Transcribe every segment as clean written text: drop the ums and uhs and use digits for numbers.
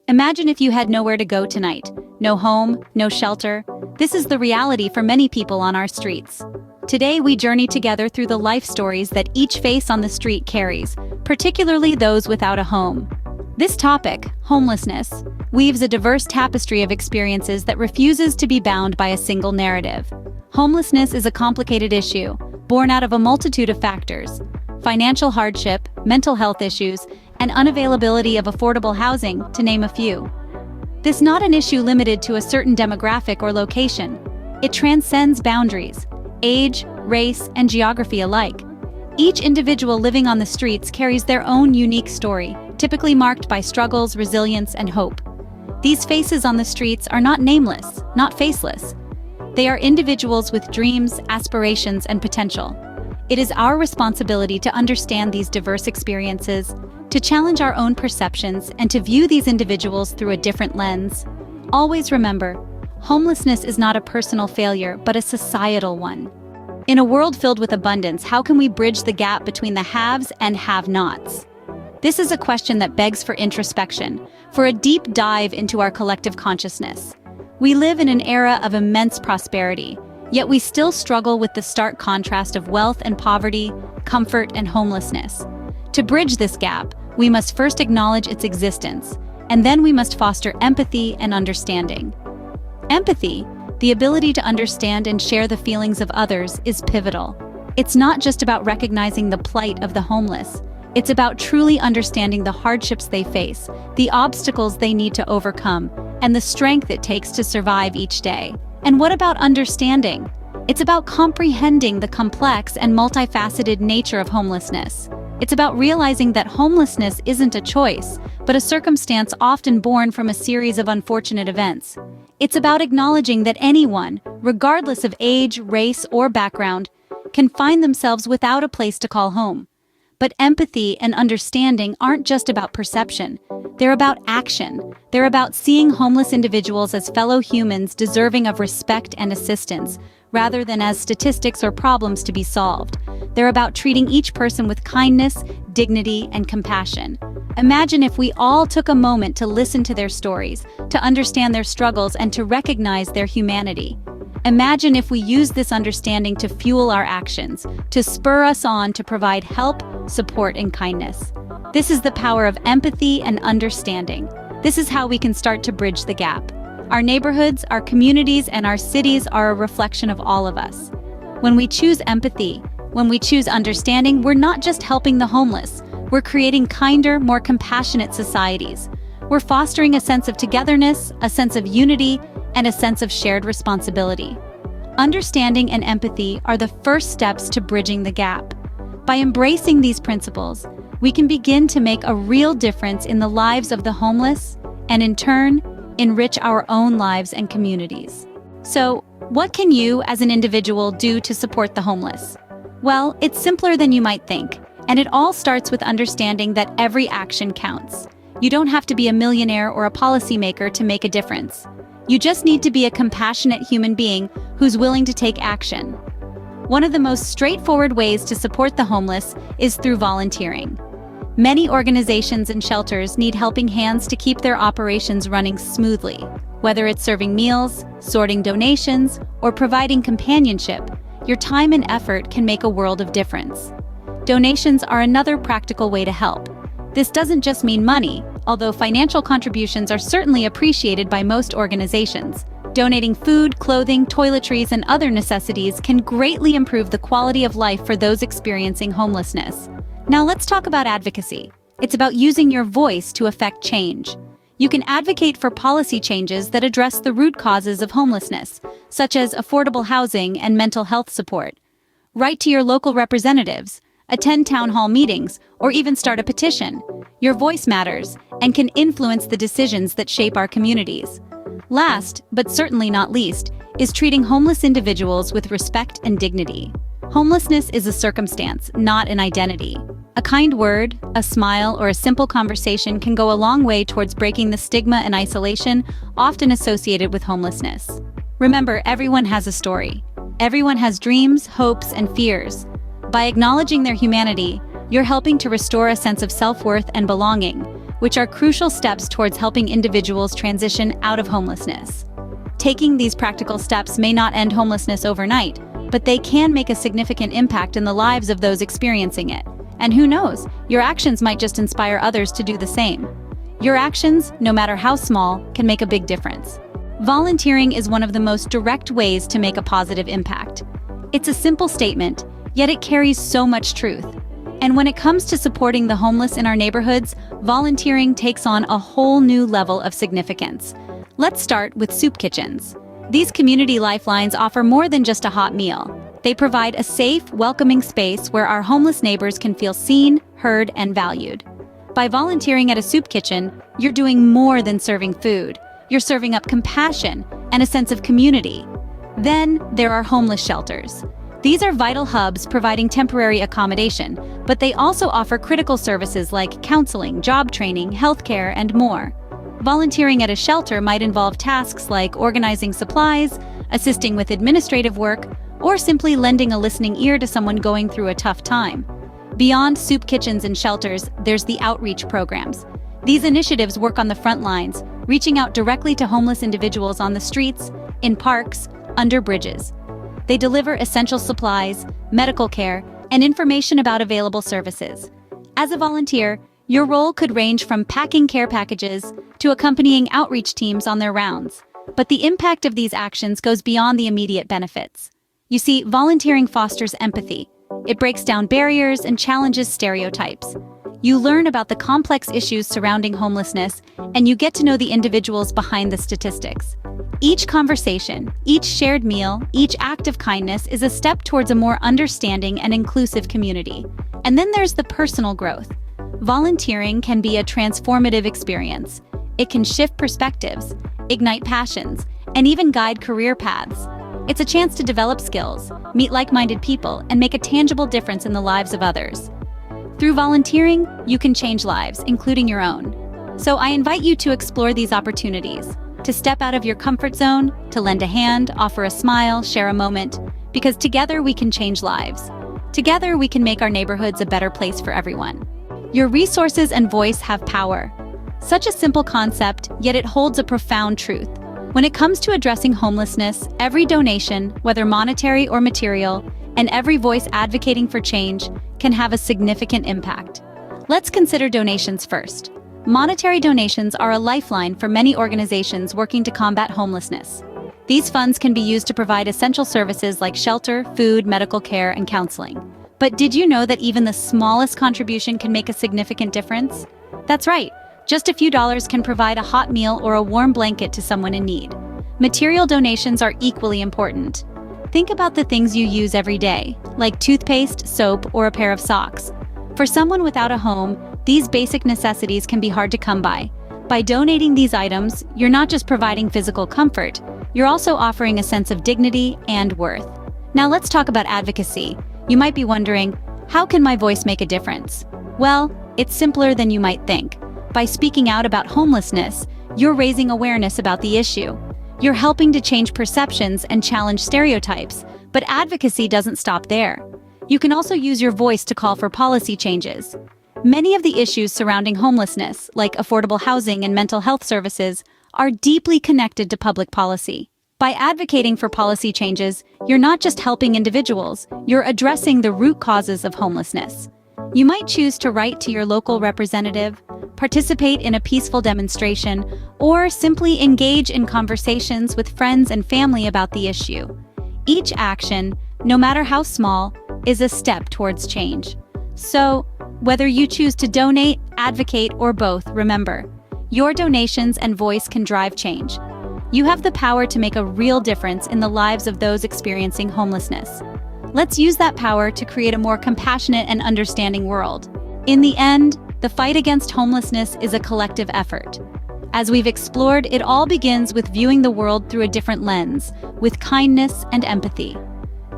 Imagine if you had nowhere to go tonight. No home, no shelter. This is the reality for many people on our streets. Today we journey together through the life stories that each face on the street carries, particularly those without a home. This topic, homelessness, weaves a diverse tapestry of experiences that refuses to be bound by a single narrative. Homelessness is a complicated issue, born out of a multitude of factors: financial hardship, mental health issues, and unavailability of affordable housing, to name a few. This is not an issue limited to a certain demographic or location. It transcends boundaries, age, race, and geography alike. Each individual living on the streets carries their own unique story, typically marked by struggles, resilience, and hope. These faces on the streets are not nameless, not faceless. They are individuals with dreams, aspirations, and potential. It is our responsibility to understand these diverse experiences, to challenge our own perceptions, and to view these individuals through a different lens. Always remember, homelessness is not a personal failure, but a societal one. In a world filled with abundance, how can we bridge the gap between the haves and have-nots? This is a question that begs for introspection, for a deep dive into our collective consciousness. We live in an era of immense prosperity, yet we still struggle with the stark contrast of wealth and poverty, comfort and homelessness. To bridge this gap, we must first acknowledge its existence, and then we must foster empathy and understanding. Empathy, the ability to understand and share the feelings of others, is pivotal. It's not just about recognizing the plight of the homeless. It's about truly understanding the hardships they face, the obstacles they need to overcome, and the strength it takes to survive each day. And what about understanding? It's about comprehending the complex and multifaceted nature of homelessness. It's about realizing that homelessness isn't a choice, but a circumstance often born from a series of unfortunate events. It's about acknowledging that anyone, regardless of age, race, or background, can find themselves without a place to call home. But empathy and understanding aren't just about perception. They're about action. They're about seeing homeless individuals as fellow humans deserving of respect and assistance, rather than as statistics or problems to be solved. They're about treating each person with kindness, dignity, and compassion. Imagine if we all took a moment to listen to their stories, to understand their struggles, and to recognize their humanity. Imagine if we use this understanding to fuel our actions, to spur us on to provide help, support, and kindness. This is the power of empathy and understanding. This is how we can start to bridge the gap. Our neighborhoods, our communities, and our cities are a reflection of all of us. When we choose empathy, when we choose understanding, we're not just helping the homeless. We're creating kinder, more compassionate societies. We're fostering a sense of togetherness, a sense of unity, and a sense of shared responsibility. Understanding and empathy are the first steps to bridging the gap. By embracing these principles, we can begin to make a real difference in the lives of the homeless, and in turn, enrich our own lives and communities. So, what can you, as an individual, do to support the homeless? Well, it's simpler than you might think, and it all starts with understanding that every action counts. You don't have to be a millionaire or a policymaker to make a difference. You just need to be a compassionate human being who's willing to take action. One of the most straightforward ways to support the homeless is through volunteering. Many organizations and shelters need helping hands to keep their operations running smoothly. Whether it's serving meals, sorting donations, or providing companionship, your time and effort can make a world of difference. Donations are another practical way to help. This doesn't just mean money, although financial contributions are certainly appreciated by most organizations. Donating food, clothing, toiletries, and other necessities can greatly improve the quality of life for those experiencing homelessness. Now let's talk about advocacy. It's about using your voice to affect change. You can advocate for policy changes that address the root causes of homelessness, such as affordable housing and mental health support. Write to your local representatives, attend town hall meetings, or even start a petition. Your voice matters and can influence the decisions that shape our communities. Last, but certainly not least, is treating homeless individuals with respect and dignity. Homelessness is a circumstance, not an identity. A kind word, a smile, or a simple conversation can go a long way towards breaking the stigma and isolation often associated with homelessness. Remember, everyone has a story. Everyone has dreams, hopes, and fears. By acknowledging their humanity, you're helping to restore a sense of self-worth and belonging, which are crucial steps towards helping individuals transition out of homelessness. Taking these practical steps may not end homelessness overnight, but they can make a significant impact in the lives of those experiencing it. And who knows, your actions might just inspire others to do the same. Your actions, no matter how small, can make a big difference. Volunteering is one of the most direct ways to make a positive impact. It's a simple statement, yet it carries so much truth. And when it comes to supporting the homeless in our neighborhoods, volunteering takes on a whole new level of significance. Let's start with soup kitchens. These community lifelines offer more than just a hot meal. They provide a safe, welcoming space where our homeless neighbors can feel seen, heard, and valued. By volunteering at a soup kitchen, you're doing more than serving food. You're serving up compassion and a sense of community. Then there are homeless shelters. These are vital hubs providing temporary accommodation, but they also offer critical services like counseling, job training, healthcare, and more. Volunteering at a shelter might involve tasks like organizing supplies, assisting with administrative work, or simply lending a listening ear to someone going through a tough time. Beyond soup kitchens and shelters, there's the outreach programs. These initiatives work on the front lines, reaching out directly to homeless individuals on the streets, in parks, under bridges. They deliver essential supplies, medical care, and information about available services. As a volunteer, your role could range from packing care packages to accompanying outreach teams on their rounds. But the impact of these actions goes beyond the immediate benefits. You see, volunteering fosters empathy. It breaks down barriers and challenges stereotypes. You learn about the complex issues surrounding homelessness, and you get to know the individuals behind the statistics. Each conversation, each shared meal, each act of kindness is a step towards a more understanding and inclusive community. And then there's the personal growth. Volunteering can be a transformative experience. It can shift perspectives, ignite passions, and even guide career paths. It's a chance to develop skills, meet like-minded people, and make a tangible difference in the lives of others. Through volunteering, you can change lives, including your own. So I invite you to explore these opportunities, to step out of your comfort zone, to lend a hand, offer a smile, share a moment, because together we can change lives. Together we can make our neighborhoods a better place for everyone. Your resources and voice have power. Such a simple concept, yet it holds a profound truth. When it comes to addressing homelessness, every donation, whether monetary or material, and every voice advocating for change can have a significant impact. Let's consider donations first. Monetary donations are a lifeline for many organizations working to combat homelessness. These funds can be used to provide essential services like shelter, food, medical care, and counseling. But did you know that even the smallest contribution can make a significant difference? That's right. Just a few dollars can provide a hot meal or a warm blanket to someone in need. Material donations are equally important. Think about the things you use every day, like toothpaste, soap, or a pair of socks. For someone without a home, these basic necessities can be hard to come by. By donating these items, you're not just providing physical comfort, you're also offering a sense of dignity and worth. Now let's talk about advocacy. You might be wondering, how can my voice make a difference? Well, it's simpler than you might think. By speaking out about homelessness, you're raising awareness about the issue. You're helping to change perceptions and challenge stereotypes, but advocacy doesn't stop there. You can also use your voice to call for policy changes. Many of the issues surrounding homelessness, like affordable housing and mental health services, are deeply connected to public policy. By advocating for policy changes, you're not just helping individuals, you're addressing the root causes of homelessness. You might choose to write to your local representative, participate in a peaceful demonstration, or simply engage in conversations with friends and family about the issue. Each action, no matter how small, is a step towards change. So, whether you choose to donate, advocate, or both, remember, your donations and voice can drive change. You have the power to make a real difference in the lives of those experiencing homelessness. Let's use that power to create a more compassionate and understanding world. In the end, the fight against homelessness is a collective effort. As we've explored, it all begins with viewing the world through a different lens, with kindness and empathy.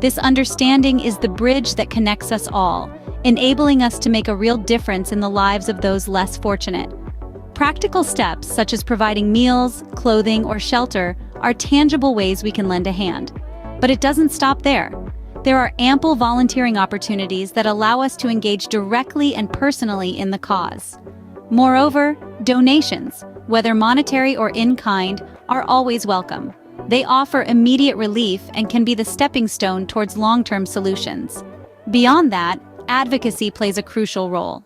This understanding is the bridge that connects us all, enabling us to make a real difference in the lives of those less fortunate. Practical steps such as providing meals, clothing, or shelter are tangible ways we can lend a hand. But it doesn't stop there. There are ample volunteering opportunities that allow us to engage directly and personally in the cause. Moreover, Donations, whether monetary or in-kind, are always welcome. They offer immediate relief and can be the stepping stone towards long-term solutions. Beyond that, advocacy plays a crucial role.